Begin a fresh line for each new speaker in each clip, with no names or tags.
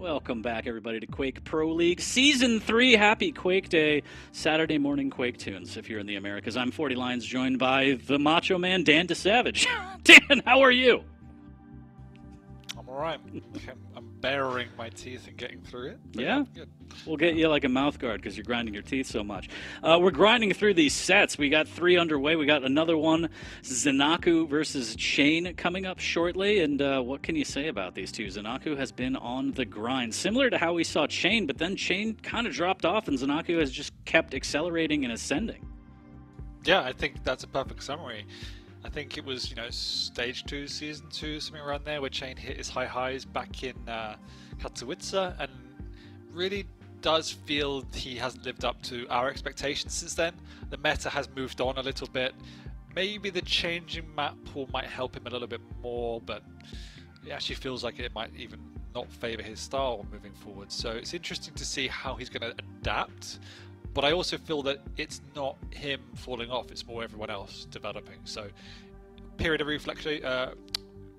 Welcome back, everybody, to Quake Pro League Season 3. Happy Quake Day, Saturday morning Quake tunes, if you're in the Americas. I'm 40 Lions, joined by the Macho Man, Dan DeSavage. Dan, how are you?
I'm alright. I'm baring my teeth and getting through it.
Yeah?
Good.
We'll get you like a mouth guard because you're grinding your teeth so much. We're grinding through these sets. We got 3 underway. We got another one, ZenAku versus cha1n, coming up shortly. And what can you say about these two? ZenAku has been on the grind, similar to how we saw cha1n, but then cha1n kind of dropped off, and ZenAku has just kept accelerating and ascending.
Yeah, I think that's a perfect summary. I think it was, stage 2, season 2, something around there, where cha1n hit his high highs back in Katowice, and really does feel he hasn't lived up to our expectations since then. The meta has moved on a little bit. Maybe the changing map pool might help him a little bit more, but it actually feels like it might even not favour his style moving forward. So it's interesting to see how he's going to adapt. But I also feel that it's not him falling off, it's more everyone else developing. So period of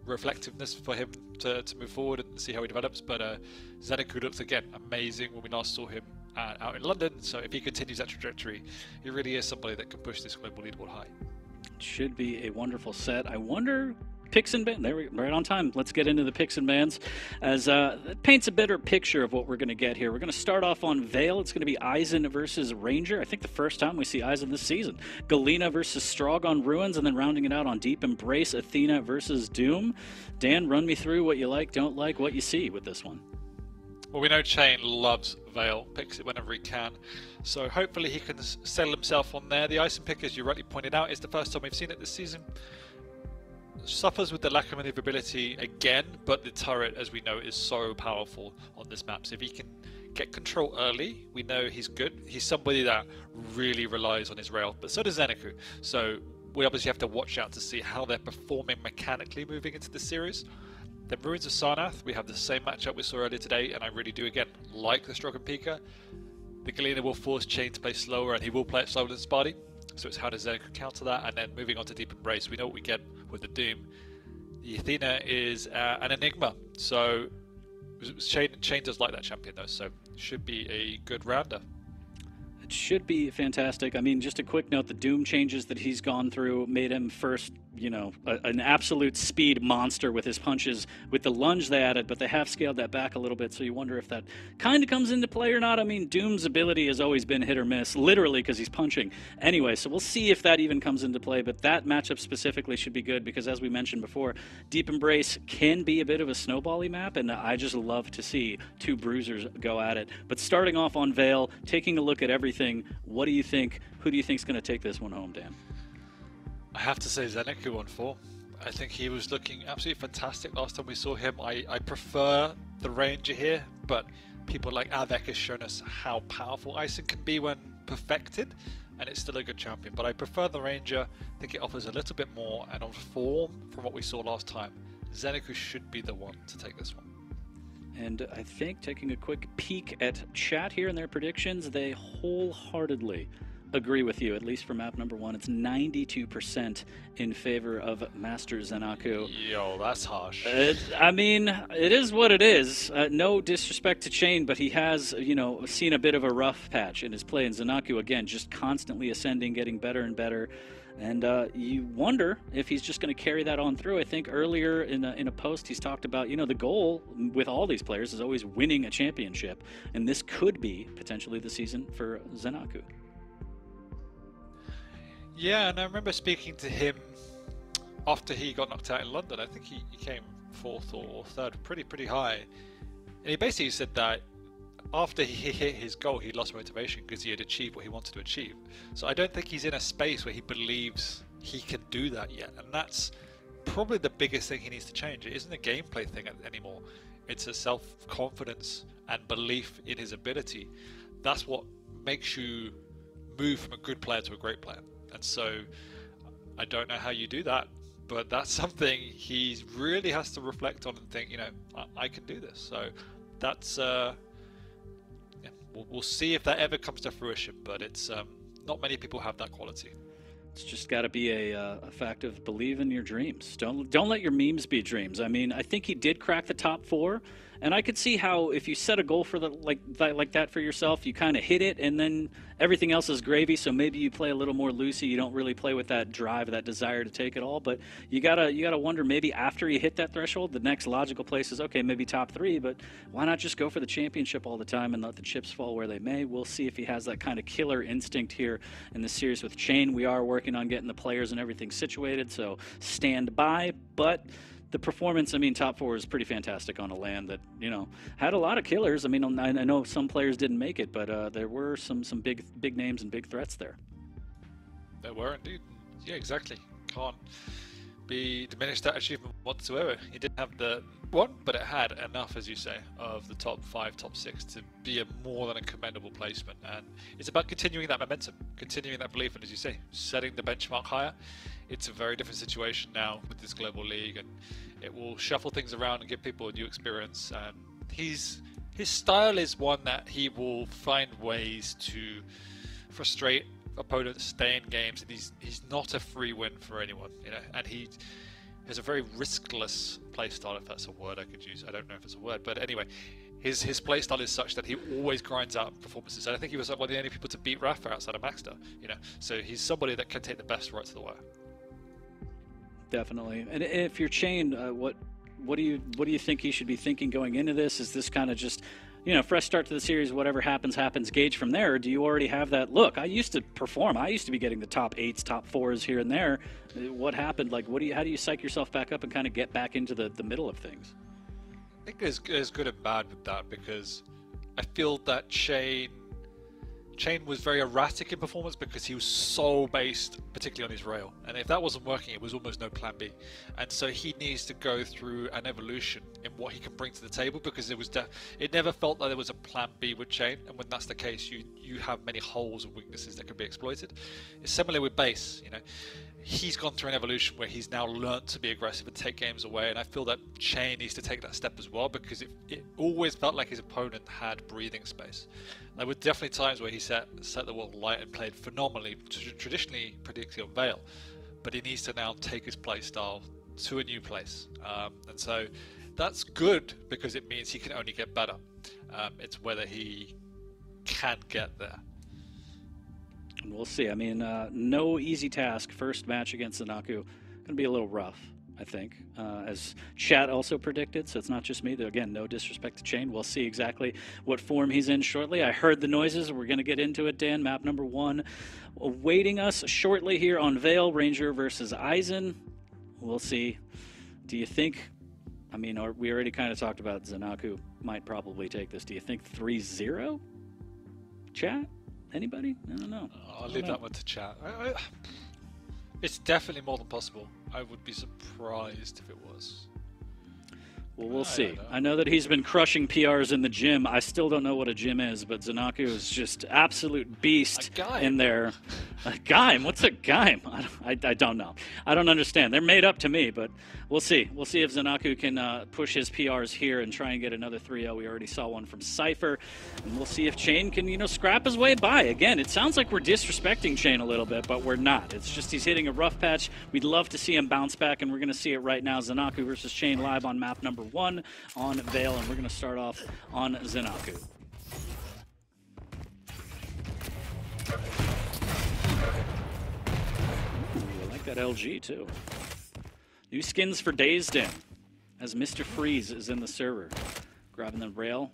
reflectiveness for him to move forward and see how he develops. But ZenAku looks, again, amazing when we last saw him out in London. So if he continues that trajectory, he really is somebody that can push this global leaderboard high.
It should be a wonderful set. I wonder... Picks and bans. There we right on time. Let's get into the picks and bans, as it paints a better picture of what we're going to get here. We're going to start off on Vale. It's going to be Aizen versus Ranger. I think the first time we see Aizen this season. Galena versus Strog on Ruins, and then rounding it out on Deep Embrace, Athena versus Doom. Dan, run me through what you like, don't like, what you see with this one.
Well, we know cha1n loves Vale, picks it whenever he can, so hopefully he can settle himself on there. The Aizen pick, as you rightly pointed out, is the first time we've seen it this season. Suffers with the lack of maneuverability again, but the turret, as we know, is so powerful on this map. So if he can get control early, we know he's good. He's somebody that really relies on his rail, but so does ZenAku. So we obviously have to watch out to see how they're performing mechanically moving into the series. Then Ruins of Sarnath, we have the same matchup we saw earlier today, and I really do, again, like the Strog and Pika. The Galena will force cha1n to play slower, and he will play it slower than Sparty. So it's how does ZenAku counter that, and then moving on to Deep Embrace, we know what we get with the Doom. The Athena is an enigma, so cha1n does like that champion though, so should be a good rounder.
It should be fantastic. I mean, just a quick note, the Doom changes that he's gone through made him first, an absolute speed monster with his punches. With the lunge they added, but they have scaled that back a little bit, so you wonder if that kind of comes into play or not. I mean, Doom's ability has always been hit or miss, literally, because he's punching. Anyway, so we'll see if that even comes into play, but that matchup specifically should be good because, as we mentioned before, Deep Embrace can be a bit of a snowbally map, and I just love to see 2 bruisers go at it. But starting off on Vale, taking a look at everything, what do you think? Who do you think is going to take this one home, Dan?
I have to say ZenAku on 4. I think he was looking absolutely fantastic last time we saw him. I prefer the Ranger here, but people like Avec has shown us how powerful Aizen can be when perfected, and it's still a good champion. But I prefer the Ranger. I think it offers a little bit more, and on form from what we saw last time, ZenAku should be the one to take this one.
And I think, taking a quick peek at chat here and their predictions, they wholeheartedly agree with you, at least for map number 1. It's 92% in favor of Master ZenAku.
Yo, that's harsh.
I mean, it is what it is. No disrespect to cha1n, but he has, seen a bit of a rough patch in his play. And ZenAku, again, just constantly ascending, getting better and better. And you wonder if he's just going to carry that on through. I think earlier in a post he's talked about, the goal with all these players is always winning a championship. And this could be potentially the season for ZenAku.
Yeah, and I remember speaking to him after he got knocked out in London. I think he came 4th or 3rd, pretty high. And he basically said that after he hit his goal, he lost motivation because he had achieved what he wanted to achieve. So I don't think he's in a space where he believes he can do that yet. And that's probably the biggest thing he needs to change. It isn't a gameplay thing anymore. It's a self-confidence and belief in his ability. That's what makes you move from a good player to a great player. And so I don't know how you do that, but that's something he really has to reflect on and think, I can do this. So that's, we'll see if that ever comes to fruition, but it's not many people have that quality.
It's just got to be a fact of believe in your dreams. Don't let your memes be dreams. I mean, I think he did crack the top 4, And I could see how if you set a goal for like that for yourself, you kind of hit it, and then everything else is gravy. So maybe you play a little more loosey. You don't really play with that drive, that desire to take it all. But you gotta wonder, maybe after you hit that threshold, the next logical place is, okay, maybe top 3. But why not just go for the championship all the time and let the chips fall where they may? We'll see if he has that kind of killer instinct here in this series with cha1n. We are working on getting the players and everything situated, so stand by. But the performance, I mean, top 4 is pretty fantastic on a LAN that, you know, had a lot of killers. I mean, I know some players didn't make it, but there were some big names and big threats there.
There were indeed. Yeah, exactly. Can't be diminished that achievement whatsoever. He didn't have the one, but it had enough, as you say, of the top 5, top 6 to be a more than a commendable placement. And it's about continuing that momentum, continuing that belief, and as you say, setting the benchmark higher. It's a very different situation now with this global league, and it will shuffle things around and give people a new experience. And his style is one that he will find ways to frustrate opponents, stay in games, and he's not a free win for anyone, you know. And he has a very riskless playstyle, if that's a word I could use. I don't know if it's a word, but anyway, his playstyle is such that he always grinds out performances. And I think he was one of the only people to beat Rafa outside of Maxter, you know. So he's somebody that can take the best right to the wire.
Definitely. And if you're cha1n, what do you think he should be thinking going into this? Is this kind of just, you know, fresh start to the series, whatever happens, gauge from there? Or do you already have that, look, I used to perform, I used to be getting the top 8s, top 4s here and there. What happened? Like, how do you psych yourself back up and kind of get back into the middle of things?
I think there's good and bad with that, because I feel that cha1n was very erratic in performance because he was so based particularly on his rail, and if that wasn't working, it was almost no plan B. And so he needs to go through an evolution in what he can bring to the table, because it never felt like there was a plan B with cha1n, and when that's the case, you have many holes and weaknesses that can be exploited. It's similar with base, you know. He's gone through an evolution where he's now learnt to be aggressive and take games away, and I feel that cha1n needs to take that step as well, because it always felt like his opponent had breathing space. There were definitely times where he set the world light and played phenomenally, traditionally predicting on Veil, but he needs to now take his play style to a new place, and so that's good because it means he can only get better. It's whether he can get there.
We'll see. I mean, no easy task. First match against ZenAku. Going to be a little rough, I think, as chat also predicted. So it's not just me. Again, no disrespect to cha1n. We'll see exactly what form he's in shortly. I heard the noises. We're going to get into it, Dan. Map number 1 awaiting us shortly here on Veil. Ranger versus Aizen. We'll see. Do you think... I mean, we already kind of talked about ZenAku might probably take this. Do you think 3-0? Chat? Anybody? I don't know.
I'll leave that one to chat. It's definitely more than possible. I would be surprised if it was.
Well, we'll see. I know that he's been crushing PRs in the gym. I still don't know what a gym is, but ZenAku is just absolute beast in there. A gaim? What's a gaim? I don't know. I don't understand. They're made up to me, but we'll see. We'll see if ZenAku can push his PRs here and try and get another 3-0. We already saw one from Cypher, and we'll see if cha1n can, you know, scrap his way by. Again, it sounds like we're disrespecting cha1n a little bit, but we're not. It's just he's hitting a rough patch. We'd love to see him bounce back, and we're going to see it right now. ZenAku versus cha1n live on map number 1 on Veil, and we're going to start off on ZenAku. I like that LG too. New skins for Dazed In, as Mr. Freeze is in the server. Grabbing the rail,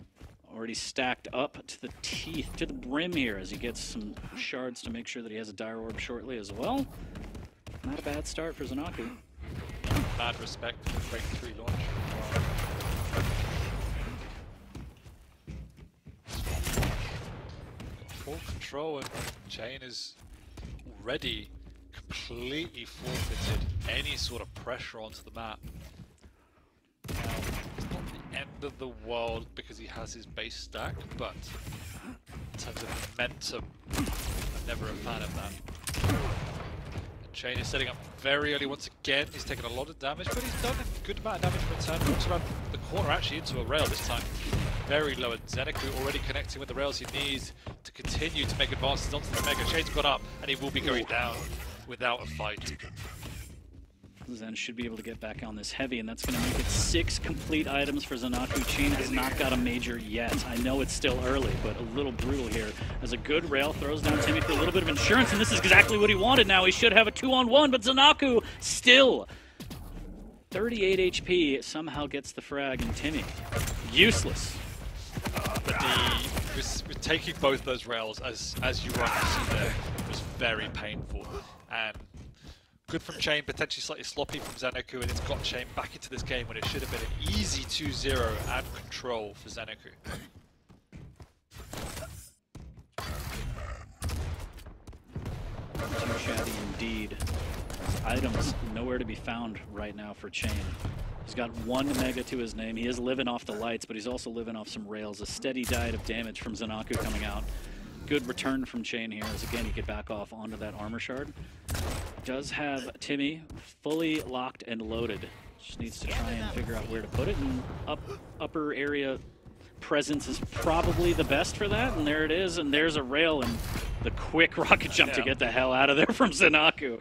already stacked up to the teeth, to the brim here, as he gets some shards to make sure that he has a Dire Orb shortly as well. Not a bad start for ZenAku.
Mad respect for the Quake 3 launch. Full control, and cha1n is already completely forfeited any sort of pressure onto the map. Now, it's not the end of the world because he has his base stack, but in terms of momentum, I'm never a fan of that. cha1n is setting up very early once again. He's taken a lot of damage, but he's done a good amount of damage in return. Walks around the corner, actually into a rail this time. Very low, and ZenAku already connecting with the rails he needs to continue to make advances onto the Mega. cha1n's got up, and he will be going down without a fight.
Zen should be able to get back on this heavy, and that's going to make it 6 complete items for ZenAku. cha1n has not got a major yet. I know it's still early, but a little brutal here. As a good rail throws down Timmy for a little bit of insurance, and this is exactly what he wanted now. He should have a 2-on-1, but ZenAku still 38 HP somehow gets the frag, and Timmy useless.
But with taking both those rails, as you rightly see there, was very painful. And good from cha1n, potentially slightly sloppy from ZenAku, and it's got cha1n back into this game when it should have been an easy 2-0 and control for ZenAku.
Too shabby indeed. Items nowhere to be found right now for cha1n. He's got 1 mega to his name. He is living off the lights, but he's also living off some rails. A steady diet of damage from ZenAku coming out. Good return from cha1n here, as again he could back off onto that armor shard. Does have Timmy fully locked and loaded. Just needs to try and figure out where to put it, and upper area presence is probably the best for that, and there it is, and there's a rail, and the quick rocket jump to get the hell out of there from ZenAku.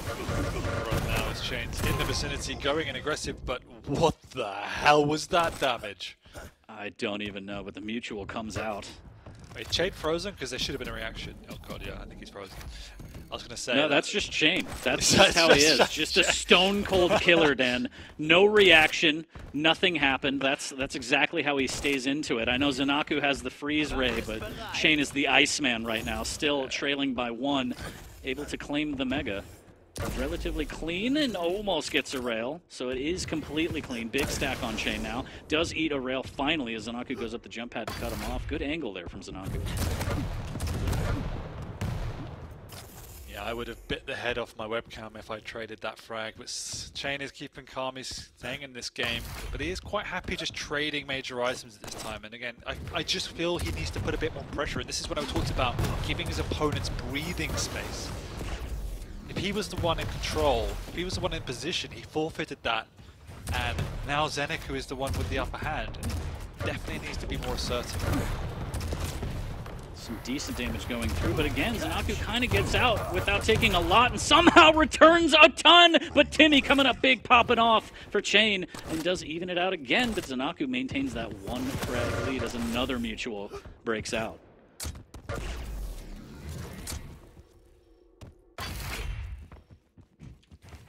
Right now as cha1n's in the vicinity, going in aggressive, but what the hell was that damage?
I don't even know, but the mutual comes out.
Wait, cha1n frozen? Because there should have been a reaction. Oh god, yeah, I think he's frozen. I was going to say...
No, that's just cha1n. That's just how he is. Just a stone-cold killer, Dan. No reaction. Nothing happened. That's exactly how he stays into it. I know ZenAku has the freeze ray, but cha1n is the Iceman right now, still trailing by 1, able to claim the mega. Relatively clean and almost gets a rail, so it is completely clean. Big stack on cha1n now. Does eat a rail finally as ZenAku goes up the jump pad to cut him off. Good angle there from ZenAku.
Yeah, I would have bit the head off my webcam if I traded that frag, but cha1n is keeping calm. He's staying in this game, but he is quite happy just trading major items at this time. And again, I just feel he needs to put a bit more pressure, and this is what I talked about, giving his opponents breathing space. If he was the one in control, if he was the one in position, he forfeited that. And now ZenAku is the one with the upper hand. Definitely needs to be more assertive.
Some decent damage going through, but again, ZenAku kind of gets out without taking a lot and somehow returns a ton. But Timmy coming up big, popping off for cha1n, and does even it out again. But ZenAku maintains that 1 frag lead as another mutual breaks out.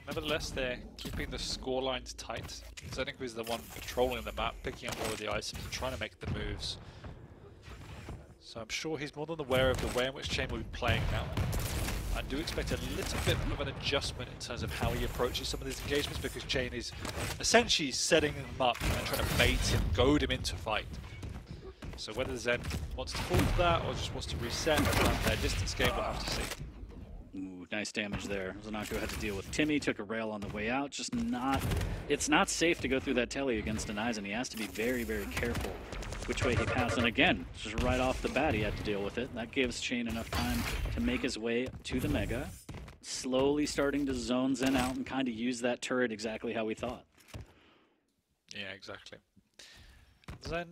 Nevertheless, they're keeping the score lines tight. ZenAku is the one controlling the map, picking up all of the items and trying to make the moves. So I'm sure he's more than aware of the way in which cha1n will be playing now. I do expect a little bit of an adjustment in terms of how he approaches some of these engagements, because cha1n is essentially setting him up and trying to bait him, goad him into fight. So whether Zen wants to fall for that or just wants to reset their distance game, we'll have to see.
Ooh, nice damage there. ZenAku had to deal with Timmy, took a rail on the way out. Just not, it's not safe to go through that telly against an Aizen. He has to be very, very careful which way he passed. And again, just right off the bat, he had to deal with it. That gives cha1n enough time to make his way to the mega. Slowly starting to zone Zen out and kind of use that turret exactly how we thought.
Yeah, exactly. Zen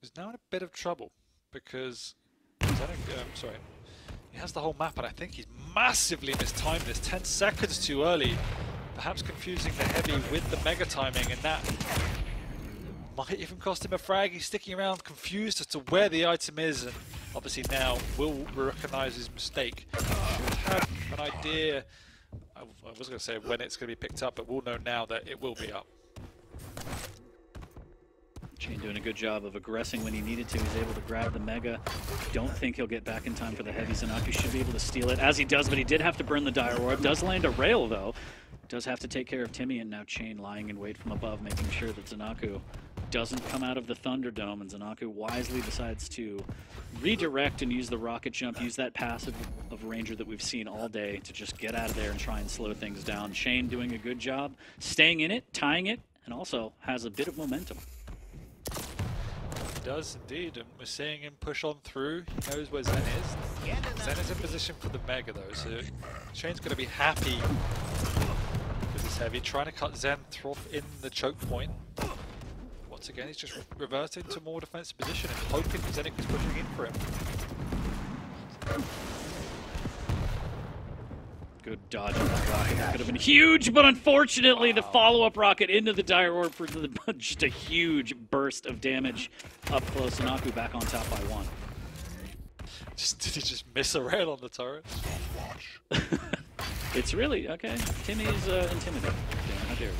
is now in a bit of trouble because he has the whole map, and I think he's massively mistimed this. 10 seconds too early, perhaps confusing the heavy with the mega timing, and that might even cost him a frag. He's sticking around confused as to where the item is, and obviously now will recognize his mistake. Should have an idea, I was going to say when it's going to be picked up, but we'll know now that it will be up.
cha1n doing a good job of aggressing when he needed to. He's able to grab the mega. Don't think he'll get back in time for the heavy. ZenAku should be able to steal it, as he does, but he did have to burn the dire orb. Does land a rail, though. Does have to take care of Timmy, and now cha1n lying in wait from above, making sure that ZenAku doesn't come out of the Thunderdome, and ZenAku wisely decides to redirect and use the rocket jump, use that passive of Ranger that we've seen all day to just get out of there and try and slow things down. cha1n doing a good job, staying in it, tying it, and also has a bit of momentum.
He does indeed, and we're seeing him push on through. He knows where Zen is. Zen is in position for the mega though, so cha1n's going to be happy with this heavy, trying to cut Zen off in the choke point. Once again, he's just reverting to more defensive position and hoping ZenAku is pushing in for him.
Good dodge on that rocket. That could have been huge, but unfortunately the follow-up rocket into the Dire Orb for just a huge burst of damage up close. ZenAku back on top by 1.
Did he just miss a rail on the turret?
It's really, okay, Timmy's intimidating. Damn, how dare you.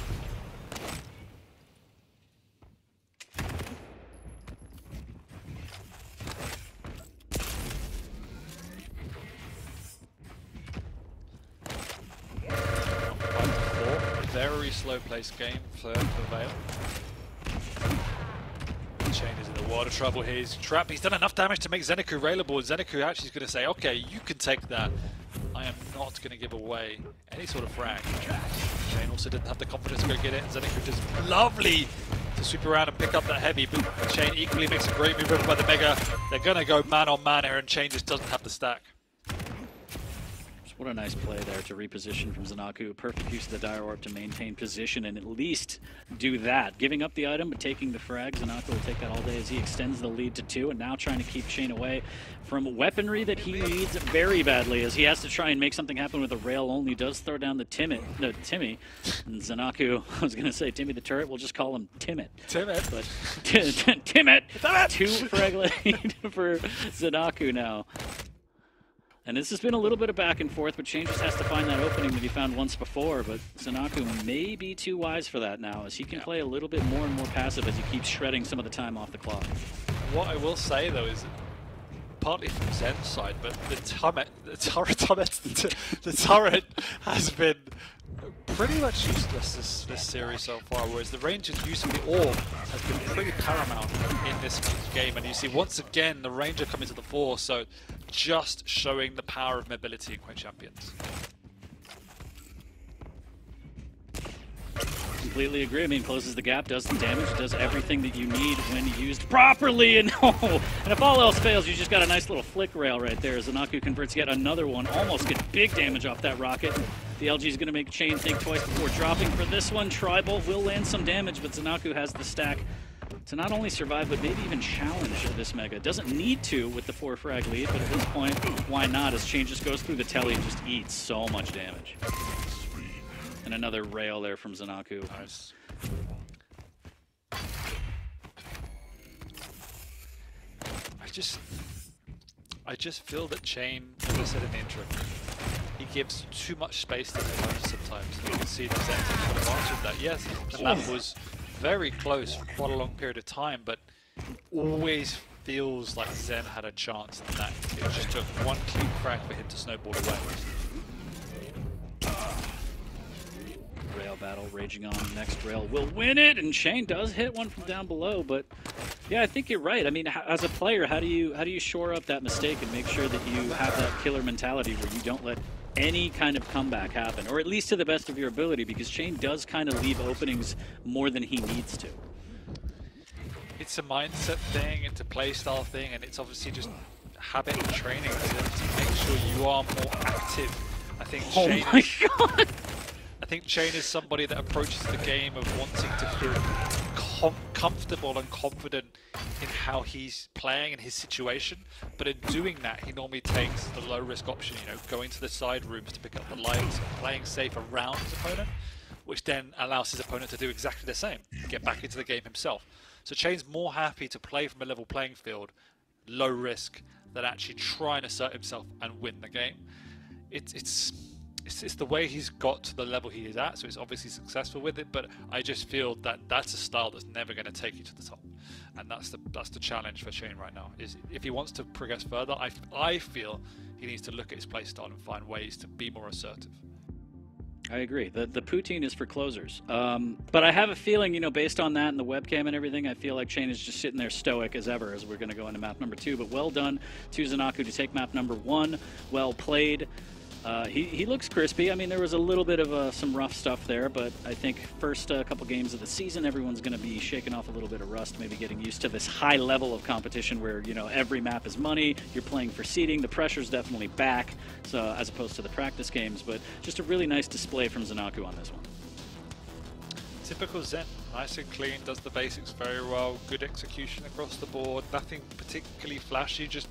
Very slow paced game for Vale. cha1n is in a world of trouble here. He's trapped. He's done enough damage to make ZenAku railable. ZenAku actually is going to say, okay, you can take that. I am not going to give away any sort of frag. cha1n also didn't have the confidence to go get it. ZenAku does lovely to sweep around and pick up that heavy, but cha1n equally makes a great move over by the Mega. They're going to go man on man here, and cha1n just doesn't have the stack.
What a nice play there to reposition from ZenAku. Perfect use of the Dire Orb to maintain position and at least do that. Giving up the item but taking the frag. ZenAku will take that all day as he extends the lead to 2 and now trying to keep cha1n away from weaponry that he needs very badly as he has to try and make something happen with a rail only. Does throw down the Timmy. And ZenAku, I was going to say Timmy the Turret, we'll just call him Timit.
Timit.
But Timit! 2 frag lead for ZenAku now. And this has been a little bit of back and forth, but cha1n just has to find that opening that he found once before. But ZenAku may be too wise for that now, as he can play a little bit more and more passive as he keeps shredding some of the time off the clock.
What I will say, though, is partly from ZenAku's side, but the turret has been pretty much useless this series so far, whereas the ranger's use of the orb has been pretty paramount in this game. And you see, once again, the ranger coming to the fore, so just showing the power of mobility in Quake Champions.
Completely agree. I mean, closes the gap, does the damage, does everything that you need when used properly. And and if all else fails, you just got a nice little flick rail right there. ZenAku converts yet another one, almost gets big damage off that rocket. The LG is going to make cha1n think twice before dropping for this one. Tribal will land some damage, but ZenAku has the stack to not only survive, but maybe even challenge this Mega. Doesn't need to with the 4 frag lead, but at this point, why not? As cha1n just goes through the telly and just eats so much damage. And another rail there from ZenAku.
Nice. I just feel that cha1n, as I said in the intro, he gives too much space to the opponent sometimes. You can see that Zen takes full advantage of that. Yes, the map was very close for quite a long period of time, but always feels like Zen had a chance in that. It just took one clean frag for him to snowball away.
Rail battle raging on. Next rail will win it, and cha1n does hit one from down below. But yeah, I think you're right. I mean, as a player, how do you shore up that mistake and make sure that you have that killer mentality where you don't let any kind of comeback happen, or at least to the best of your ability, because cha1n does kind of leave openings more than he needs to.
It's a mindset thing, it's a playstyle thing, and it's obviously just habit and training to make sure you are more active. I think cha1n is somebody that approaches the game of wanting to feel comfortable and confident in how he's playing and his situation, but in doing that he normally takes the low risk option, you know, going to the side rooms to pick up the lights, playing safe around his opponent, which then allows his opponent to do exactly the same, get back into the game himself. So cha1n's more happy to play from a level playing field, low risk, than actually try and assert himself and win the game. It's the way he's got to the level he is at, so he's obviously successful with it, but I just feel that that's a style that's never going to take you to the top. And that's the challenge for cha1n right now, is if he wants to progress further, I feel he needs to look at his playstyle and find ways to be more assertive.
I agree. The poutine is for closers. But I have a feeling, you know, based on that and the webcam and everything, I feel like cha1n is just sitting there stoic as ever as we're going to go into map number 2. But well done to ZenAku to take map number 1. Well played. He looks crispy. I mean, there was a little bit of some rough stuff there, but I think first couple games of the season, everyone's going to be shaking off a little bit of rust, maybe getting used to this high level of competition where, you know, every map is money, you're playing for seeding, the pressure's definitely back, so as opposed to the practice games, but just a really nice display from ZenAku on this one.
Typical Zen, nice and clean, does the basics very well, good execution across the board, nothing particularly flashy, just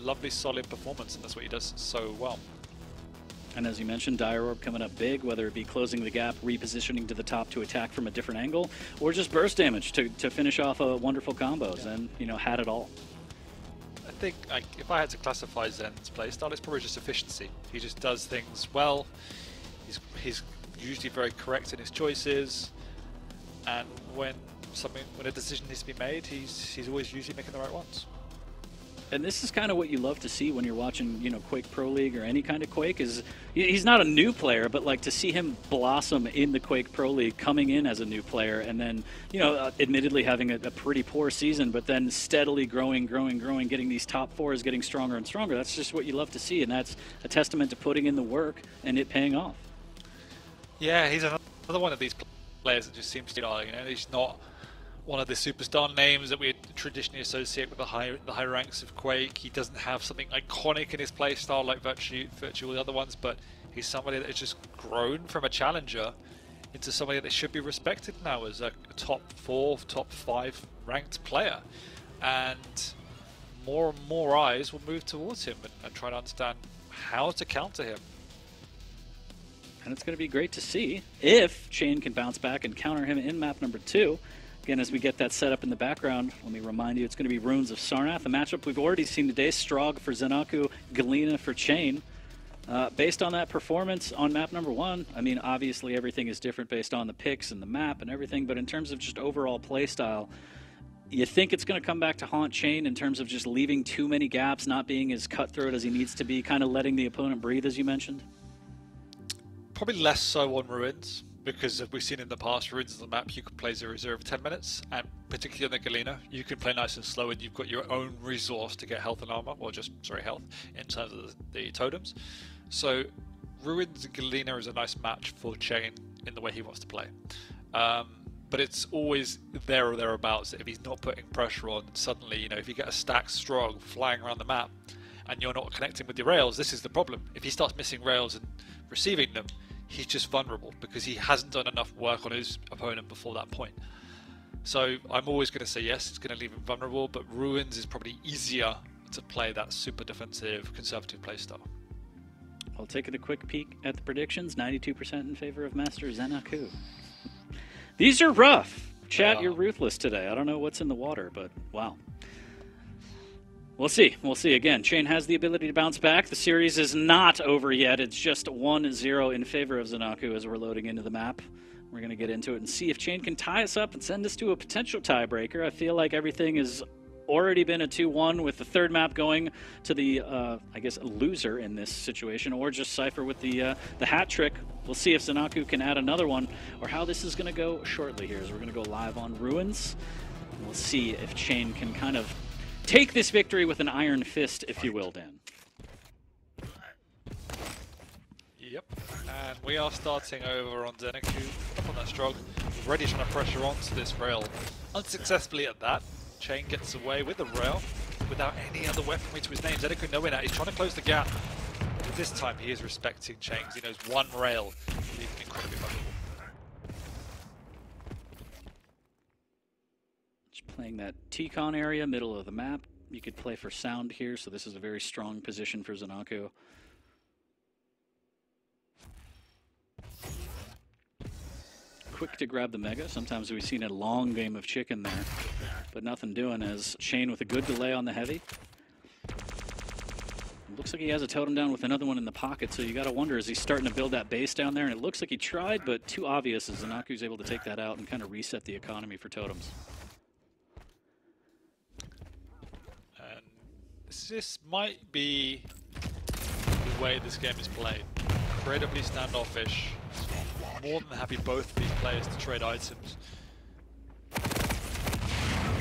lovely solid performance, and that's what he does so well.
And as you mentioned, Dire Orb coming up big, whether it be closing the gap, repositioning to the top to attack from a different angle, or just burst damage to finish off a wonderful combos, and, you know, had it all.
I think if I had to classify Zen's playstyle, it's probably just efficiency. He just does things well. He's usually very correct in his choices, and when a decision needs to be made, he's always usually making the right ones.
And this is kind of what you love to see when you're watching, you know, Quake Pro League or any kind of Quake. Is he's not a new player, but like to see him blossom in the Quake Pro League, coming in as a new player, and then, you know, admittedly having a pretty poor season, but then steadily growing, getting these top fours, getting stronger and stronger. That's just what you love to see, and that's a testament to putting in the work and it paying off.
Yeah, he's another one of these players that just seems to, you know, he's not one of the superstar names that we traditionally associate with the high ranks of Quake. He doesn't have something iconic in his playstyle like virtually the other ones, but he's somebody that has just grown from a challenger into somebody that should be respected now as a top 4, top 5 ranked player. And more and more eyes will move towards him and try to understand how to counter him.
And it's going to be great to see if cha1n can bounce back and counter him in map number 2. Again, as we get that set up in the background, let me remind you, it's going to be Runes of Sarnath, a matchup we've already seen today. Strog for ZenAku, Galena for cha1n. Based on that performance on map number 1, I mean, obviously everything is different based on the picks and the map and everything, but in terms of just overall play style, you think it's going to come back to haunt cha1n in terms of just leaving too many gaps, not being as cutthroat as he needs to be, kind of letting the opponent breathe, as you mentioned?
Probably less so on Ruins, because as we've seen in the past, Ruins of the map, you can play 0-0 for 10 minutes, and particularly on the Galena, you can play nice and slow, and you've got your own resource to get health and armor, or just, sorry, health, in terms of the totems. So Ruins and Galena is a nice match for cha1n in the way he wants to play. But it's always there or thereabouts. If he's not putting pressure on, suddenly, you know, if you get a stack Strog flying around the map, and you're not connecting with your rails, this is the problem. If he starts missing rails and receiving them, he's just vulnerable because he hasn't done enough work on his opponent before that point. So I'm always going to say yes, it's going to leave him vulnerable, but Ruins is probably easier to play that super defensive, conservative playstyle.
I'll take a quick peek at the predictions. 92% in favor of Master ZenAku. These are rough. Chat, you're ruthless today. I don't know what's in the water, but wow. We'll see. We'll see. Again, cha1n has the ability to bounce back. The series is not over yet. It's just 1-0 in favor of ZenAku as we're loading into the map. We're going to get into it and see if cha1n can tie us up and send us to a potential tiebreaker. I feel like everything has already been a 2-1 with the third map going to the, I guess, loser in this situation, or just Cypher with the hat trick. We'll see if ZenAku can add another one, or how this is going to go shortly here. As we're going to go live on Ruins. We'll see if cha1n can kind of take this victory with an iron fist, if you will, Dan.
Yep, and we are starting over on ZenAku, up on that Strog, already trying to pressure onto this rail. Unsuccessfully at that, cha1n gets away with the rail without any other weaponry to his name. ZenAku knowing that, he's trying to close the gap. But this time he is respecting cha1n. He knows one rail, leaving incredibly vulnerable.
Playing that T-Con area, middle of the map. You could play for sound here, so this is a very strong position for ZenAku. Quick to grab the Mega. Sometimes we've seen a long game of chicken there, but nothing doing as cha1n with a good delay on the heavy. Looks like he has a totem down with another one in the pocket, so you got to wonder, is he starting to build that base down there? And it looks like he tried, but too obvious as ZenAku's able to take that out and kind of reset the economy for totems.
This might be the way this game is played. Incredibly standoffish. More than happy both of these players to trade items.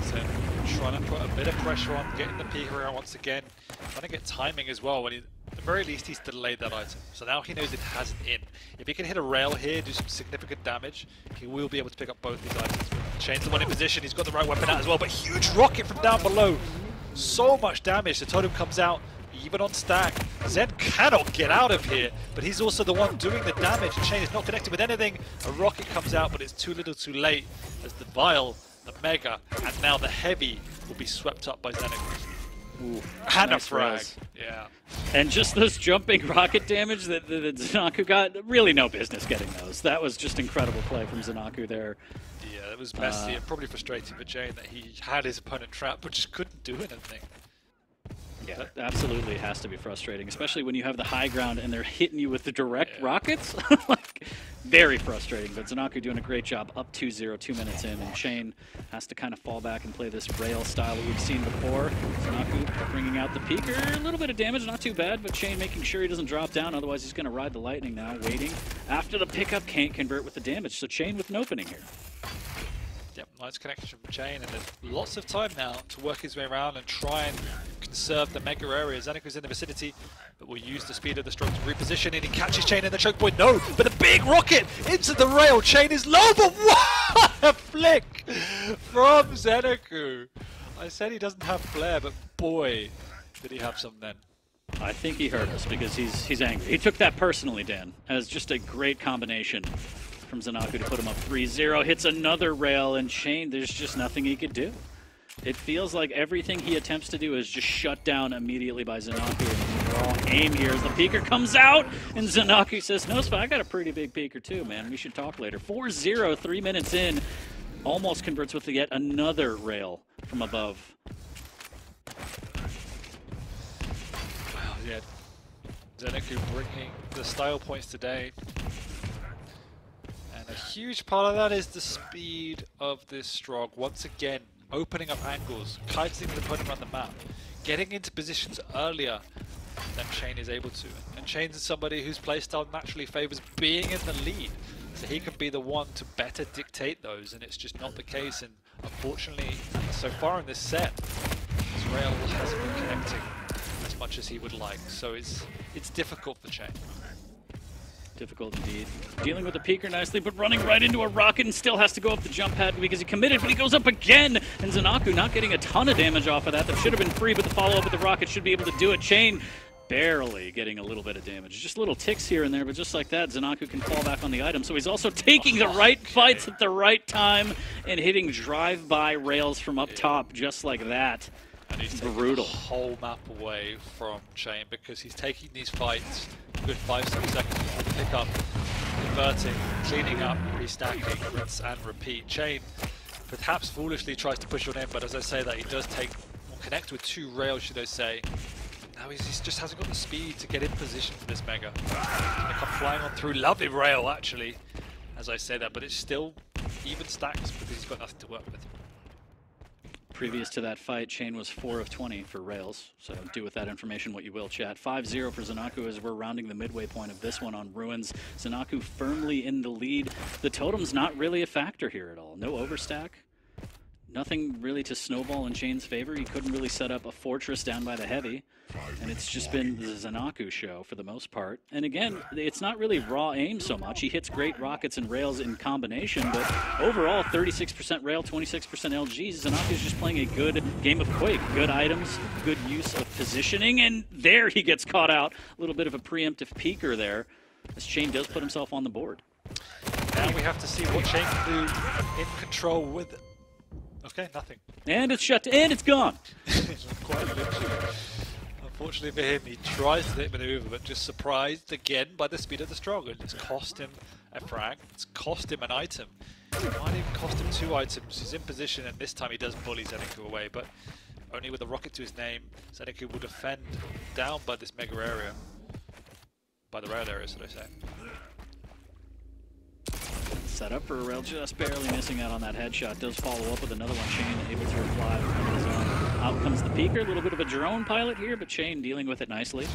So trying to put a bit of pressure on, getting the peek around once again. Trying to get timing as well. When at the very least he's delayed that item. So now he knows it has an in. If he can hit a rail here, do some significant damage, he will be able to pick up both these items. cha1n's the one in position, he's got the right weapon out as well, but huge rocket from down below. So much damage, the totem comes out, even on stack. Zen cannot get out of here, but he's also the one doing the damage. cha1n is not connected with anything. A rocket comes out, but it's too little too late as the Vial, the Mega, and now the Heavy will be swept up by ZenAku. And nice a frag. Yeah.
And just those jumping rocket damage that ZenAku got, really no business getting those. That was just incredible play from ZenAku there.
Yeah, it was messy and probably frustrating for cha1n that he had his opponent trapped but just couldn't do anything.
Yeah, absolutely it has to be frustrating, especially when you have the high ground and they're hitting you with the direct rockets. Like, very frustrating, but ZenAku doing a great job, up 2-0, 2 minutes in, and cha1n has to kind of fall back and play this rail style that we've seen before. ZenAku bringing out the peeker, a little bit of damage, not too bad, but cha1n making sure he doesn't drop down, otherwise he's going to ride the lightning now, waiting. After the pickup, can't convert with the damage, so cha1n with an opening here.
Yep, nice connection from cha1n, and there's lots of time now to work his way around and try and conserve the mega area. ZenAku's in the vicinity, but will use the speed of the stroke to reposition, and he catches cha1n in the choke point. No, but a big rocket into the rail. cha1n is low, but what a flick from ZenAku. I said he doesn't have flair, but boy, did he have some then.
I think he hurt us because he's angry. He took that personally, Dan, as just a great combination from ZenAku to put him up 3-0, hits another rail, and cha1n, there's just nothing he could do. It feels like everything he attempts to do is just shut down immediately by ZenAku. Raw aim here as the peeker comes out, and ZenAku says, no, I got a pretty big peeker too, man. We should talk later. 4-0, 3 minutes in, almost converts with yet another rail from above.
Well, yeah, ZenAku bringing the style points today. A huge part of that is the speed of this Strog. Once again, opening up angles, kiting the opponent around the map, getting into positions earlier than cha1n is able to. And cha1n is somebody whose playstyle naturally favors being in the lead, so he can be the one to better dictate those, and it's just not the case. And unfortunately, so far in this set, his rail hasn't been connecting as much as he would like, so it's difficult for cha1n.
Difficult indeed. Dealing with the peeker nicely, but running right into a rocket and still has to go up the jump pad because he committed, but he goes up again! And ZenAku not getting a ton of damage off of that. That should have been free, but the follow-up with the rocket should be able to do it. cha1n barely getting a little bit of damage. Just little ticks here and there, but just like that, ZenAku can fall back on the item. So he's also taking the right fights at the right time and hitting drive-by rails from up top just like that.
And he's
brutal.
Taking the whole map away from cha1n because he's taking these fights a good 5-6 seconds before the pickup, converting, cleaning up, restacking, rinse and repeat. cha1n perhaps foolishly tries to push on in, but as I say that, he does take or connect with 2 rails, should I say. Now he just hasn't got the speed to get in position for this mega. He's gonna come flying on through. Lovely rail actually, as I say that, but it's still even stacks because he's got nothing to work with.
Previous to that fight, cha1n was 4 of 20 for rails, so do with that information what you will, chat. 5-0 for ZenAku as we're rounding the midway point of this one on Ruins. ZenAku firmly in the lead. The totem's not really a factor here at all. No overstack. Nothing really to snowball in cha1n's favor. He couldn't really set up a fortress down by the heavy. And it's just been the ZenAku show for the most part. And again, it's not really raw aim so much. He hits great rockets and rails in combination, but overall 36% rail, 26% LG. ZenAku's just playing a good game of Quake. Good items, good use of positioning, and there he gets caught out. A little bit of a preemptive peeker there, as cha1n does put himself on the board.
Now we have to see what cha1n can do in control with... Okay, nothing.
And it's shut, and it's gone.
Quite literally. Unfortunately for him, he tries to hit maneuver, but just surprised again by the speed of the Strog. It's cost him a frag, it's cost him an item. It might even cost him 2 items. He's in position, and this time he does bully ZenAku away, but only with a rocket to his name. ZenAku will defend down by this mega area. By the rail area, should I say.
Set up for a rail, just barely missing out on that headshot. Does follow up with another one. cha1n able to reply from his own. Out comes the peeker, a little bit of a drone pilot here, but cha1n dealing with it nicely.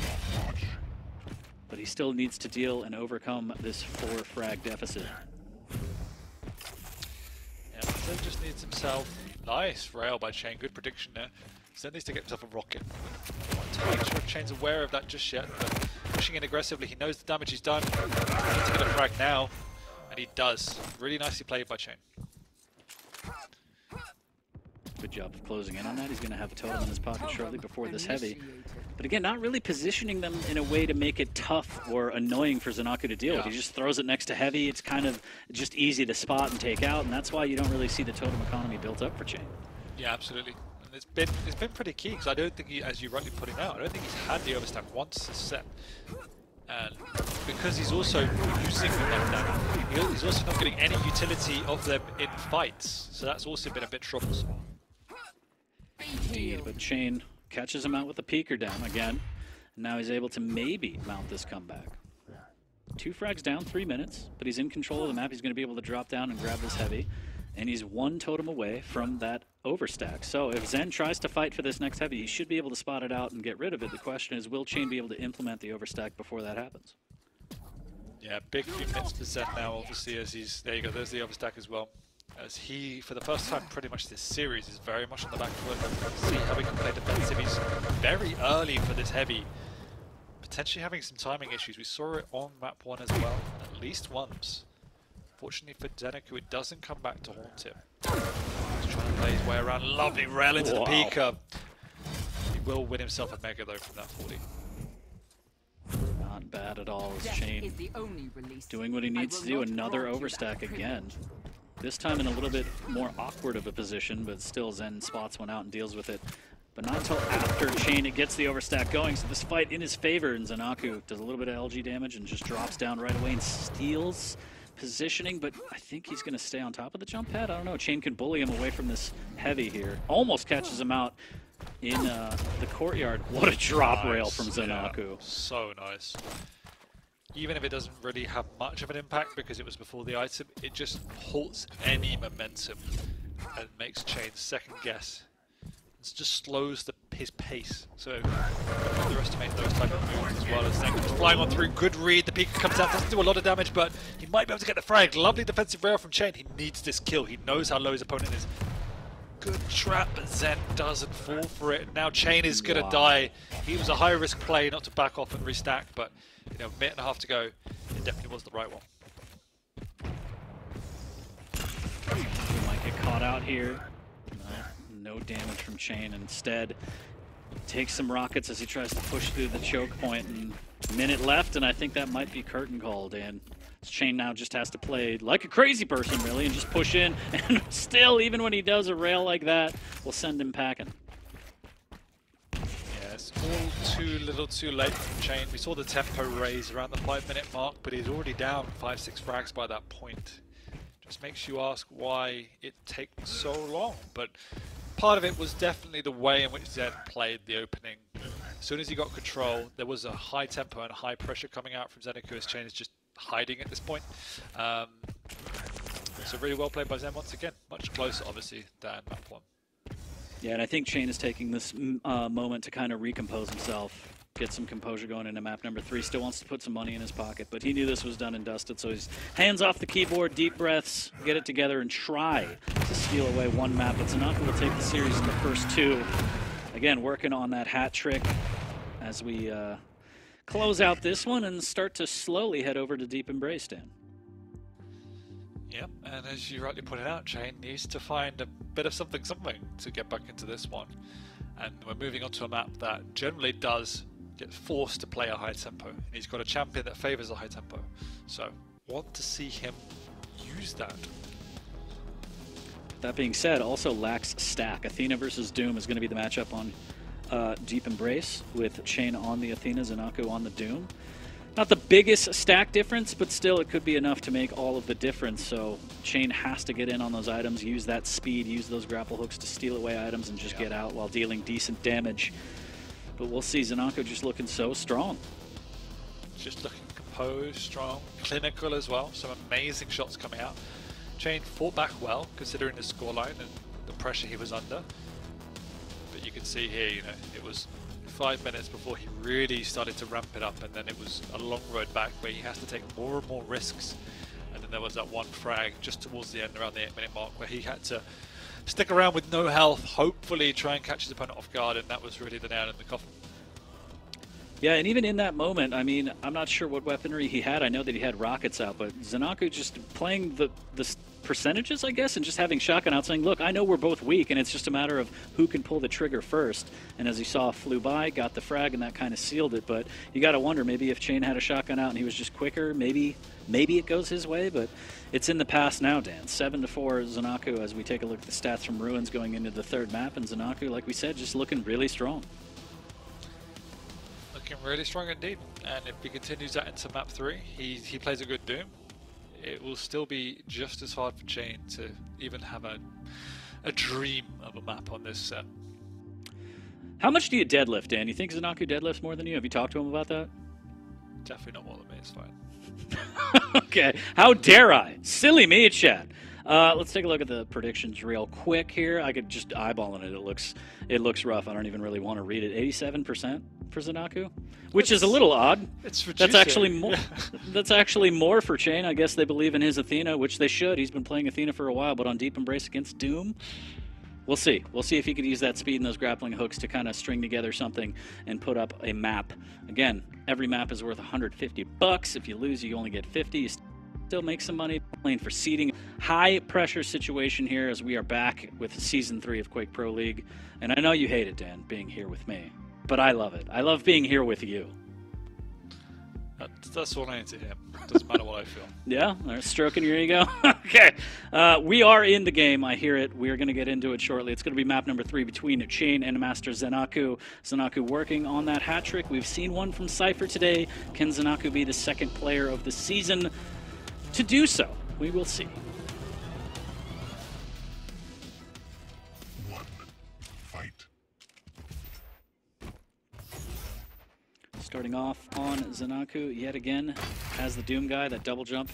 But he still needs to deal and overcome this 4 frag deficit.
Yeah, Zen just needs himself. Nice rail by cha1n, good prediction there. Zen needs to get himself a rocket. I'm not entirely sure if cha1n's aware of that just yet, but pushing in aggressively, he knows the damage he's done. He needs to get a frag now. And he does. Really nicely played by cha1n.
Good job of closing in on that. He's going to have a totem in his pocket shortly before this heavy. But again, not really positioning them in a way to make it tough or annoying for ZenAku to deal with. He just throws it next to heavy. It's kind of just easy to spot and take out, and that's why you don't really see the totem economy built up for cha1n.
Yeah, absolutely. and it's been pretty key because I don't think he, as you rightly pointed out, I don't think he's had the overstack once this set. And because he's also using them like that, he's also not getting any utility of them in fights, so that's also been a bit troublesome.
Indeed, but cha1n catches him out with a peeker down again. And now he's able to maybe mount this comeback. 2 frags down, 3 minutes, but he's in control of the map. He's going to be able to drop down and grab this heavy. And he's 1 totem away from that overstack. So if Zen tries to fight for this next heavy, he should be able to spot it out and get rid of it. The question is, will cha1n be able to implement the overstack before that happens?
Yeah, big few minutes for Zen now, obviously, as he's... There you go, there's the overstack as well. As he, for the first time pretty much this series, is very much on the back foot. Let's see how he can play defensive. He's very early for this heavy. Potentially having some timing issues. We saw it on map 1 as well, at least once. Fortunately for ZenAku, it doesn't come back to haunt him. He's trying to play his way around. Lovely rail into the peaker. He will win himself a mega though from that 40.
Not bad at all as cha1n doing what he needs to do. Another overstack again. This time in a little bit more awkward of a position, but still Zen spots one out and deals with it. But not until after cha1n it gets the overstack going, so this fight in his favor, and ZenAku does a little bit of LG damage and just drops down right away and steals positioning, but I think he's going to stay on top of the jump pad. I don't know, cha1n can bully him away from this heavy here. Almost catches him out in the courtyard. What a drop rail from ZenAku.
Yeah, so nice. Even if it doesn't really have much of an impact because it was before the item, it just halts any momentum and makes cha1n second guess. It just slows his pace. So don't underestimate those type of moves as well. As ZenAku flying on through, good read. The peak comes out, doesn't do a lot of damage, but he might be able to get the frag. Lovely defensive rail from cha1n. He needs this kill. He knows how low his opponent is. Good trap, but Zen doesn't fall for it. Now cha1n is going to die. He was a high-risk play not to back off and restack, but you know, a minute and a half to go. It definitely was the right one.
He might get caught out here. No damage from cha1n. Instead, takes some rockets as he tries to push through the choke point. And a minute left, and I think that might be curtain call, Dan. cha1n now just has to play like a crazy person, really, and just push in. And still, even when he does a rail like that, we'll send him packing.
Yeah, it's all too little too late from cha1n. We saw the tempo raise around the 5-minute mark, but he's already down 5-6 frags by that point. Just makes you ask why it takes so long. But part of it was definitely the way in which Zen played the opening. As soon as he got control, there was a high tempo and high pressure coming out from ZenAku as cha1n is just hiding at this point. So really well played by Zen once again. Much closer, obviously, than map 1.
Yeah, and I think cha1n is taking this moment to kind of recompose himself, get some composure going into map number 3. Still wants to put some money in his pocket, but he knew this was done and dusted, so he's hands off the keyboard, deep breaths, get it together, and try to steal away one map. But ZenAku will take the series in the first 2. Again, working on that hat trick as we close out this one and start to slowly head over to Deep Embrace, Dan.
Yep, and as you rightly pointed out, cha1n needs to find a bit of something to get back into this one. And we're moving on to a map that generally does get forced to play a high tempo. And he's got a champion that favors a high tempo. So, want to see him use that.
That being said, also lacks stack. Athena versus Doom is going to be the matchup on Deep Embrace, with cha1n on the Athena, ZenAku on the Doom. Not the biggest stack difference, but still it could be enough to make all of the difference. So cha1n has to get in on those items, use that speed, use those grapple hooks to steal away items and just get out while dealing decent damage. But we'll see, ZenAku just looking so strong.
Just looking composed, strong, clinical as well. Some amazing shots coming out. cha1n fought back well, considering the scoreline and the pressure he was under. But you can see here, you know, it was 5 minutes before he really started to ramp it up, and then it was a long road back where he has to take more and more risks. And then there was that one frag just towards the end, around the 8-minute mark, where he had to stick around with no health, hopefully try and catch his opponent off guard, and that was really the nail in the coffin.
Yeah, and even in that moment, I mean, I'm not sure what weaponry he had. I know that he had rockets out, but ZenAku just playing the percentages, I guess, and just having shotgun out, saying, look, I know we're both weak, and it's just a matter of who can pull the trigger first. And as you saw, flew by, got the frag, and that kind of sealed it. But you got to wonder, maybe if cha1n had a shotgun out and he was just quicker, maybe it goes his way, but it's in the past now, Dan. 7-4 ZenAku as we take a look at the stats from Ruins going into the third map, and ZenAku, like we said, just looking really strong.
Really strong indeed, and if he continues that into map 3, he plays a good Doom, it will still be just as hard for cha1n to even have a dream of a map on this set.
How much do you deadlift, Dan? You think ZenAku deadlifts more than you? Have you talked to him about that?
Definitely not more than me, it's fine.
Okay, how dare I? Silly me, chat. Let's take a look at the predictions real quick here. I could just eyeball it. It looks rough. I don't even really want to read it. 87% for ZenAku, which is a little odd.
It's
reducing. That's actually more. That's actually more for cha1n. I guess they believe in his Athena, which they should. He's been playing Athena for a while, but on Deep Embrace against Doom, we'll see. We'll see if he could use that speed and those grappling hooks to kind of string together something and put up a map. Again, every map is worth $150. If you lose, you only get 50. You still make some money playing for seeding. High pressure situation here as we are back with Season 3 of Quake Pro League. And I know you hate it, Dan, being here with me. But I love it. I love being here with you.
That's all I need to hear. Doesn't matter what I feel.
Yeah? Stroking your ego? Okay. We are in the game. I hear it. We are going to get into it shortly. It's going to be map number 3 between cha1n and Master ZenAku. ZenAku working on that hat trick. We've seen one from Cypher today. Can ZenAku be the second player of the season to do so? We will see. Starting off on ZenAku, yet again, has the Doom guy. That double jump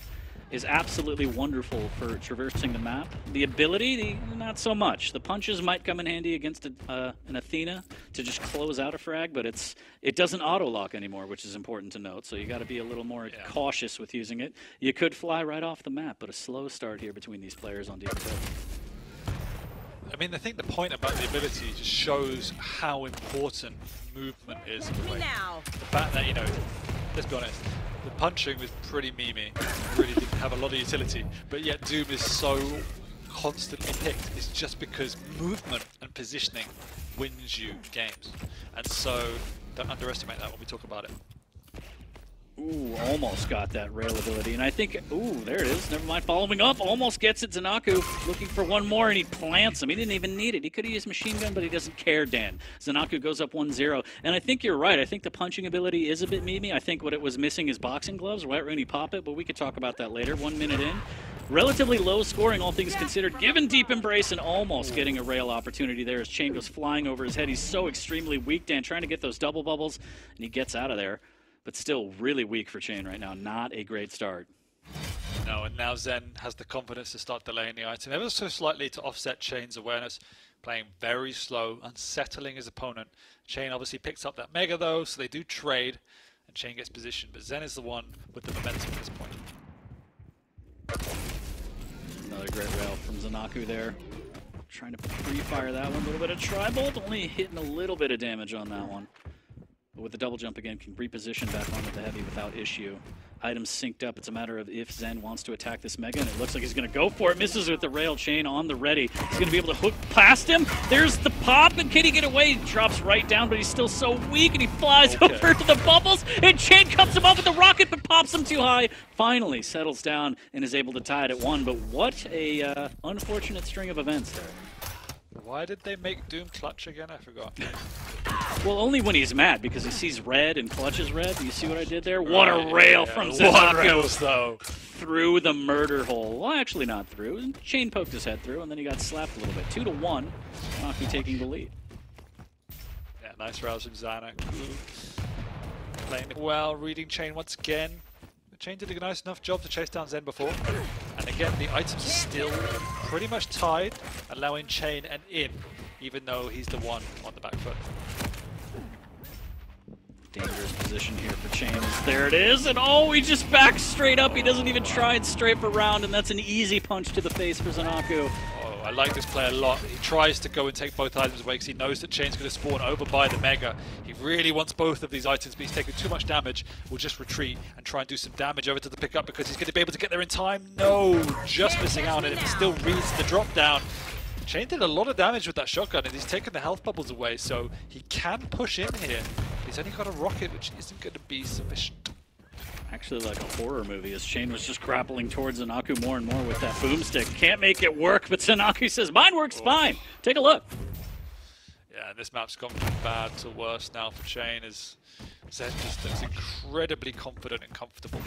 is absolutely wonderful for traversing the map. The ability, not so much. The punches might come in handy against an Athena to just close out a frag, but it doesn't auto-lock anymore, which is important to note, so you got to be a little more cautious with using it. You could fly right off the map, but a slow start here between these players on Deep Embrace.
I mean, I think the point about the ability just shows how important movement is. The fact that, you know, let's be honest, the punching was pretty memey, really didn't have a lot of utility, but yet Doom is so constantly picked. It's just because movement and positioning wins you games, and so don't underestimate that when we talk about it.
Ooh, almost got that rail ability, and I think, ooh, there it is. Never mind, following up, almost gets it. ZenAku looking for one more, and he plants him. He didn't even need it. He could have used machine gun, but he doesn't care, Dan. ZenAku goes up 1-0, and I think you're right. I think the punching ability is a bit memey. I think what it was missing is boxing gloves, right when he pop it, but we could talk about that later. 1 minute in. Relatively low scoring, all things considered, given Deep Embrace and almost getting a rail opportunity there as cha1n goes flying over his head. He's so extremely weak, Dan, trying to get those double bubbles, and he gets out of there. But still really weak for cha1n right now. Not a great start.
No, and now Zen has the confidence to start delaying the item ever so slightly to offset cha1n's awareness, playing very slow, unsettling his opponent. cha1n obviously picks up that Mega though, so they do trade, and cha1n gets positioned, but Zen is the one with the momentum at this point.
Another great rail from ZenAku there. Trying to pre-fire that one. A little bit of tri-bolt, only hitting a little bit of damage on that one. But with the double jump again, can reposition back onto the heavy without issue. Items synced up. It's a matter of if Zen wants to attack this Mega, and it looks like he's going to go for it. Misses with the rail. cha1n on the ready. He's going to be able to hook past him. There's the pop, and can he get away? He drops right down, but he's still so weak, and he flies over to the bubbles, and cha1n cuts him off with the rocket, but pops him too high. Finally settles down and is able to tie it at 1, but what a unfortunate string of events there.
Why did they make Doom clutch again? I forgot.
Well, only when he's mad, because he sees red and clutches red. Do you see what I did there? What a rail from ZenAku
though.
Through the murder hole. Well, actually not through. cha1n poked his head through, and then he got slapped a little bit. 2-1. ZenAku taking the lead.
Yeah, nice rouse from ZenAku. Playing it well, reading cha1n once again. cha1n did a nice enough job to chase down Zen before. And again, the items are still pretty much tied, allowing cha1n an in, even though he's the one on the back foot.
Dangerous position here for cha1n. There it is, and oh, he just backs straight up. He doesn't even try and strafe around, and that's an easy punch to the face for ZenAku.
Oh, I like this play a lot. He tries to go and take both items away because he knows that cha1n's going to spawn over by the Mega. He really wants both of these items, but he's taking too much damage. Will just retreat and try and do some damage over to the pickup because he's going to be able to get there in time. No, just missing out, and it still reads the drop down. cha1n did a lot of damage with that shotgun, and he's taken the health bubbles away, so he can push in here. He's only got a rocket, which isn't going to be sufficient.
Actually, like a horror movie, as cha1n was just grappling towards ZenAku more and more with that boomstick. Can't make it work, but ZenAku says, mine works fine. Take a look.
Yeah, this map's gone from bad to worse now for cha1n, as Zen just looks incredibly confident and comfortable.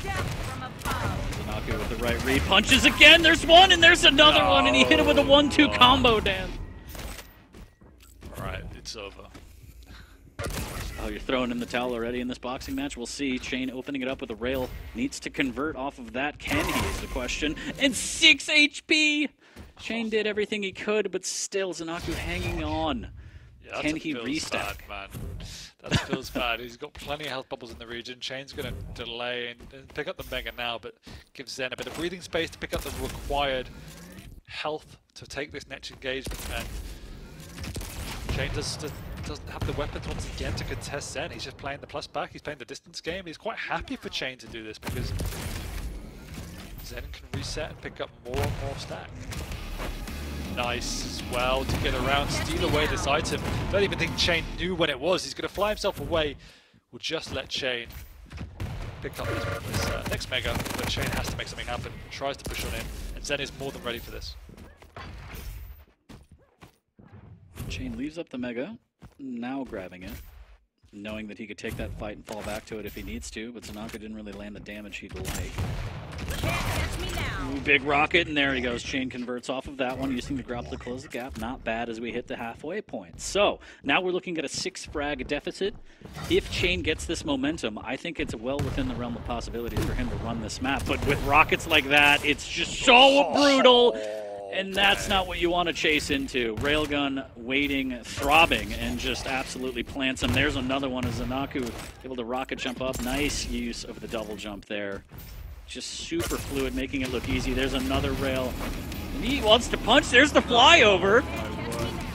ZenAku with the right read. Punches again, there's one, and there's another one, and he hit it with a 1-2 combo, Dan.
Alright, it's over.
Oh, you're throwing in the towel already in this boxing match? We'll see. cha1n opening it up with a rail. Needs to convert off of that. Can he is the question. And 6 HP! cha1n did everything he could, but still ZenAku hanging on.
Yeah,
Can he restack?
Bad, man. That feels bad. He's got plenty of health bubbles in the region. cha1n's going to delay and pick up the Mega now, but give Zen a bit of breathing space to pick up the required health to take this next engagement. And cha1n doesn't have the weapons once again to contest Zen. He's just playing the plus back. He's playing the distance game. He's quite happy for cha1n to do this because Zen can reset and pick up more and more stack. Nice as well to get around, steal away this item. Don't even think cha1n knew when it was. He's going to fly himself away. We'll just let cha1n pick up this next Mega, but cha1n has to make something happen. Tries to push on in, and Zen is more than ready for this.
cha1n leaves up the Mega, now grabbing it, knowing that he could take that fight and fall back to it if he needs to, but ZenAku didn't really land the damage he'd like. Ooh, big rocket, and there he goes. cha1n converts off of that one, using the grapple to close the gap. Not bad as we hit the halfway point. So, now we're looking at a 6-frag deficit. If cha1n gets this momentum, I think it's well within the realm of possibilities for him to run this map. But with rockets like that, it's just so brutal, and that's not what you want to chase into. Railgun waiting, throbbing, and just absolutely plants him. There's another one as ZenAku able to rocket jump up. Nice use of the double jump there. Just super fluid, making it look easy. There's another rail. And he wants to punch. There's the flyover.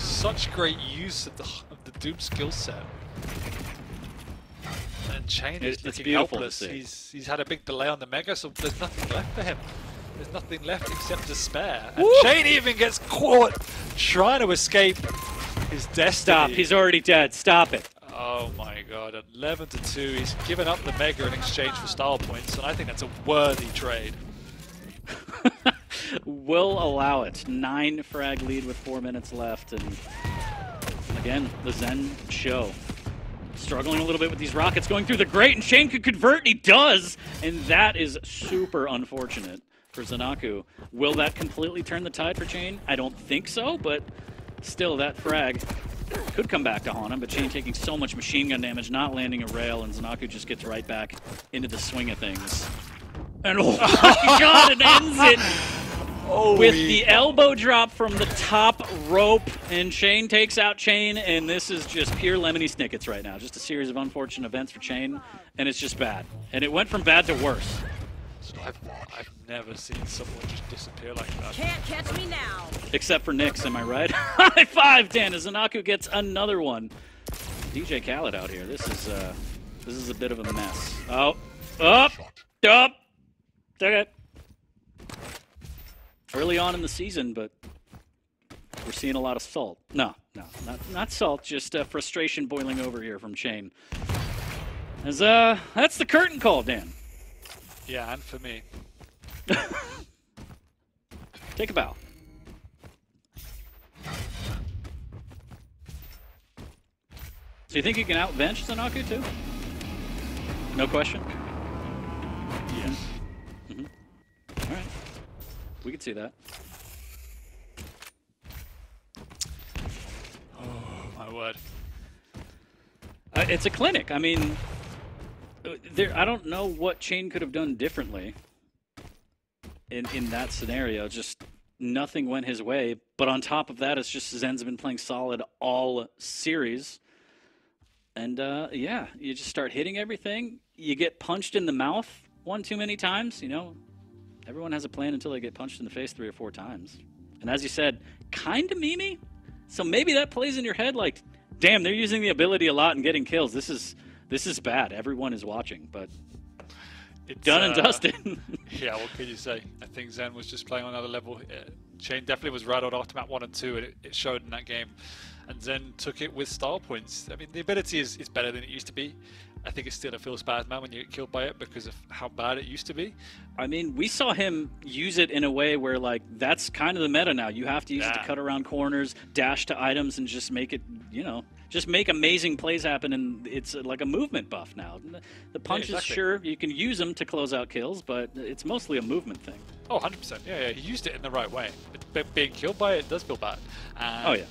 Such great use of the Doom skill set. And cha1n is looking helpless. He's had a big delay on the Mega, so there's nothing left for him. There's nothing left except despair. And cha1n even gets caught trying to escape his destiny.
Stop. He's already dead. Stop it.
Oh my god, 11-2. He's given up the Mega in exchange for style points, and I think that's a worthy trade.
We'll allow it. 9-frag lead with 4 minutes left, and again, the Zen show. Struggling a little bit with these rockets going through the grate, and cha1n could convert, and he does! And that is super unfortunate for ZenAku. Will that completely turn the tide for cha1n? I don't think so, but still, that frag could come back to haunt him, but cha1n taking so much machine gun damage, not landing a rail, and ZenAku just gets right back into the swing of things. And oh my god, it ends it with the elbow drop from the top rope, and cha1n takes out cha1n, and this is just pure lemony snickets right now. Just a series of unfortunate events for cha1n, and it's just bad. And it went from bad to worse.
I've never seen someone just disappear like that.
Can't catch me now.
Except for Nyx, am I right? High five, Dan, as ZenAku gets another one. DJ Khaled out here. This is a bit of a mess. Oh, up. Okay. Early on in the season, but we're seeing a lot of salt. No, not salt. Just frustration boiling over here from cha1n. As that's the curtain call, Dan.
Yeah, and for me.
Take a bow. So you think you can outbench ZenAku too? No question?
Yes.
All right. We can see that.
Oh, my word.
It's a clinic. I mean, I don't know what cha1n could have done differently in that scenario. Just nothing went his way. But on top of that, it's just Zen's been playing solid all series. And yeah, you just start hitting everything. You get punched in the mouth, one too many times. You know, everyone has a plan until they get punched in the face 3 or 4 times. And as you said, kind of memey. So maybe that plays in your head like, damn, they're using the ability a lot and getting kills. This is bad. Everyone is watching, but it's done and dusted.
Yeah, what can you say? I think Zen was just playing on another level. cha1n definitely was rattled after map 1 and 2, and it showed in that game. And Zen took it with style points. I mean, the ability is better than it used to be. I think it still feels bad, man, when you get killed by it because of how bad it used to be.
I mean, we saw him use it in a way where, like, that's kind of the meta now. You have to use it to cut around corners, dash to items, and just make it, you know, just make amazing plays happen, and it's like a movement buff now. The punches, sure, you can use them to close out kills, but it's mostly a movement thing.
Oh, 100%. Yeah, he used it in the right way. But being killed by it does feel bad. And
oh, yeah.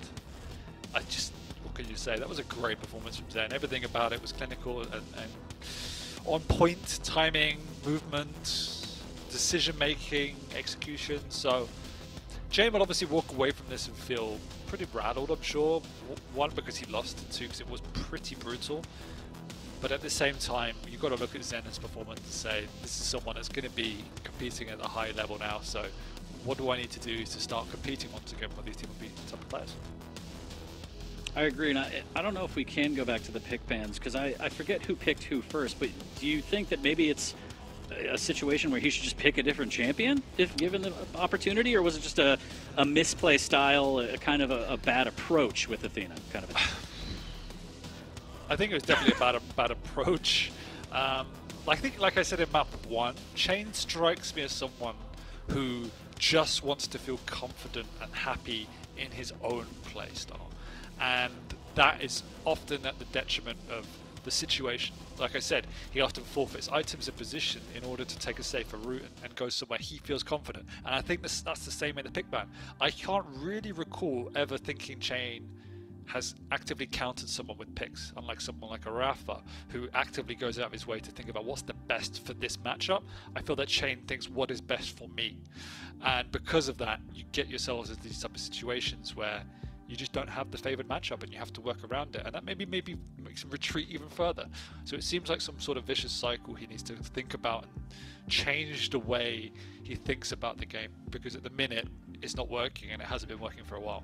What can you say? That was a great performance from Zen. Everything about it was clinical and on point, timing, movement, decision making, execution. So cha1n will obviously walk away from this and feel pretty rattled, I'm sure. 1, because he lost, and 2, because it was pretty brutal. But at the same time, you've got to look at ZenAku's performance and say, this is someone that's going to be competing at a high level now. So what do I need to do to start competing once again with these type of players?
I agree, and I don't know if we can go back to the pick bans, because I forget who picked who first, but do you think that maybe it's a situation where he should just pick a different champion if given the opportunity, or was it just a misplay style, a kind of a bad approach with Athena? Kind of.
I think it was definitely a bad approach. I think, like I said in map 1, cha1n strikes me as someone who just wants to feel confident and happy in his own playstyle. And that is often at the detriment of the situation. Like I said, he often forfeits items and position in order to take a safer route and go somewhere he feels confident. And I think that's the same in the pick ban. I can't really recall ever thinking cha1n has actively countered someone with picks, unlike someone like a Rafa, who actively goes out of his way to think about what's the best for this matchup. I feel that cha1n thinks what is best for me. And because of that, you get yourselves into these type of situations where you just don't have the favored matchup and you have to work around it, and that maybe makes him retreat even further. So it seems like some sort of vicious cycle he needs to think about and change the way he thinks about the game, because at the minute it's not working and it hasn't been working for a while.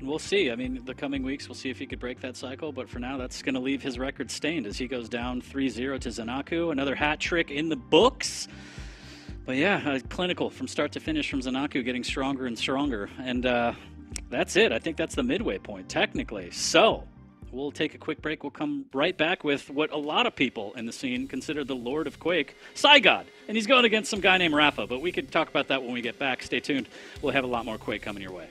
We'll see. I mean, the coming weeks, we'll see if he could break that cycle, but for now that's going to leave his record stained as he goes down 3-0 to ZenAku. Another hat trick in the books. But yeah, clinical from start to finish from ZenAku, getting stronger and stronger. And that's it. I think that's the midway point, technically. So we'll take a quick break. We'll come right back with what a lot of people in the scene consider the Lord of Quake, Psygod. And he's going against some guy named Rafa, but we could talk about that when we get back. Stay tuned. We'll have a lot more Quake coming your way.